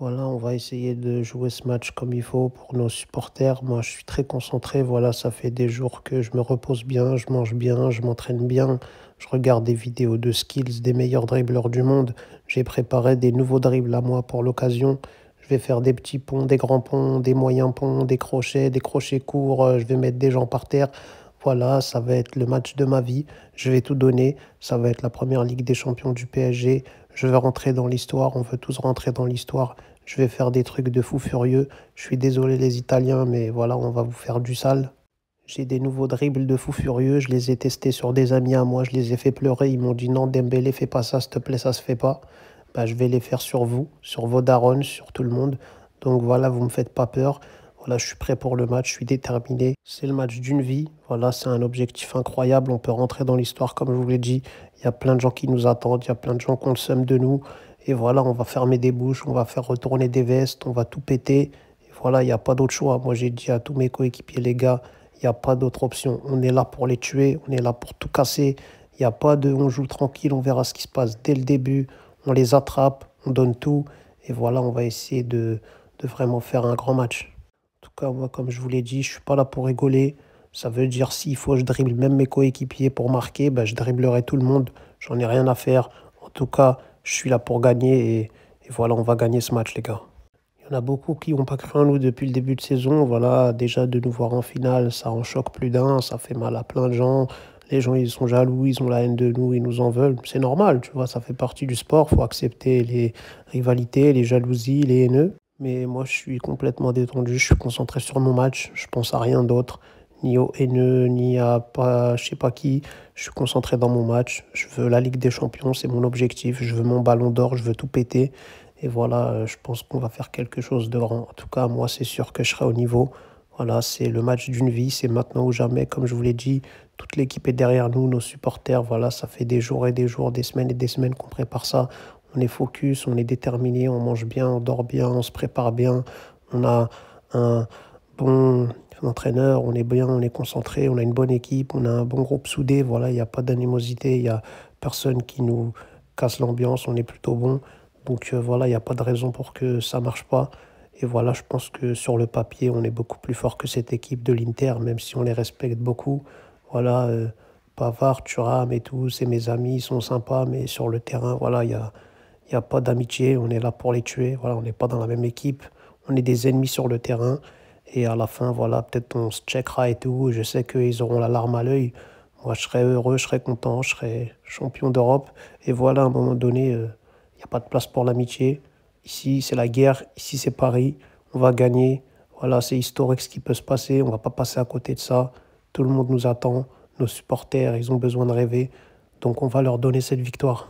Voilà, on va essayer de jouer ce match comme il faut pour nos supporters. Moi, je suis très concentré. Voilà, ça fait des jours que je me repose bien, je mange bien, je m'entraîne bien. Je regarde des vidéos de skills des meilleurs dribbleurs du monde. J'ai préparé des nouveaux dribbles à moi pour l'occasion. Je vais faire des petits ponts, des grands ponts, des moyens ponts, des crochets courts. Je vais mettre des gens par terre. Voilà, ça va être le match de ma vie. Je vais tout donner. Ça va être la première Ligue des Champions du PSG. Je vais rentrer dans l'histoire. On veut tous rentrer dans l'histoire. Je vais faire des trucs de fou furieux. Je suis désolé les Italiens, mais voilà, on va vous faire du sale. J'ai des nouveaux dribbles de fou furieux. Je les ai testés sur des amis à moi. Je les ai fait pleurer. Ils m'ont dit non, Dembélé, fais pas ça, s'il te plaît, ça se fait pas. Bah, je vais les faire sur vous, sur vos darons, sur tout le monde. Donc voilà, vous me faites pas peur. Voilà, je suis prêt pour le match, je suis déterminé. C'est le match d'une vie. Voilà, c'est un objectif incroyable. On peut rentrer dans l'histoire, comme je vous l'ai dit. Il y a plein de gens qui nous attendent. Il y a plein de gens qui ont le seum de nous. Et voilà, on va fermer des bouches, on va faire retourner des vestes, on va tout péter. Et voilà, il n'y a pas d'autre choix. Moi, j'ai dit à tous mes coéquipiers, les gars, il n'y a pas d'autre option. On est là pour les tuer, on est là pour tout casser. Il n'y a pas de on joue tranquille, on verra ce qui se passe dès le début. On les attrape, on donne tout. Et voilà, on va essayer de vraiment faire un grand match. En tout cas, moi, comme je vous l'ai dit, je suis pas là pour rigoler. Ça veut dire s'il faut, je dribble même mes coéquipiers pour marquer, ben, je dribblerai tout le monde. J'en ai rien à faire. En tout cas, je suis là pour gagner et voilà, on va gagner ce match, les gars. Il y en a beaucoup qui n'ont pas cru en nous depuis le début de saison. Voilà, déjà de nous voir en finale, ça en choque plus d'un, ça fait mal à plein de gens. Les gens, ils sont jaloux, ils ont la haine de nous, ils nous en veulent. C'est normal, tu vois, ça fait partie du sport. Faut accepter les rivalités, les jalousies, les haineux. Mais moi, je suis complètement détendu, je suis concentré sur mon match. Je pense à rien d'autre, ni aux haineux, ni à pas, je sais pas qui. Je suis concentré dans mon match. Je veux la Ligue des Champions, c'est mon objectif. Je veux mon ballon d'or, je veux tout péter. Et voilà, je pense qu'on va faire quelque chose de grand. En tout cas, moi, c'est sûr que je serai au niveau. Voilà, c'est le match d'une vie, c'est maintenant ou jamais. Comme je vous l'ai dit, toute l'équipe est derrière nous, nos supporters. Voilà, ça fait des jours et des jours, des semaines et des semaines qu'on prépare ça. On est focus, on est déterminé, on mange bien, on dort bien, on se prépare bien. On a un bon entraîneur, on est bien, on est concentré, on a une bonne équipe, on a un bon groupe soudé. Voilà, il n'y a pas d'animosité, il n'y a personne qui nous casse l'ambiance, on est plutôt bon. Donc voilà, il n'y a pas de raison pour que ça marche pas. Et voilà, je pense que sur le papier, on est beaucoup plus fort que cette équipe de l'Inter, même si on les respecte beaucoup. Voilà, Pavard, Thuram et tout, c'est mes amis, ils sont sympas, mais sur le terrain, voilà, il y a pas d'amitié, on est là pour les tuer. Voilà, on n'est pas dans la même équipe, on est des ennemis sur le terrain. Et à la fin, voilà, peut-être on se checkera et tout. Je sais qu'ils auront la larme à l'œil. Moi, je serai heureux, je serai content, je serai champion d'Europe. Et voilà, à un moment donné, il n'y a pas de place pour l'amitié. Ici, c'est la guerre. Ici, c'est Paris. On va gagner. Voilà, c'est historique ce qui peut se passer. On va pas passer à côté de ça. Tout le monde nous attend. Nos supporters, ils ont besoin de rêver. Donc, on va leur donner cette victoire.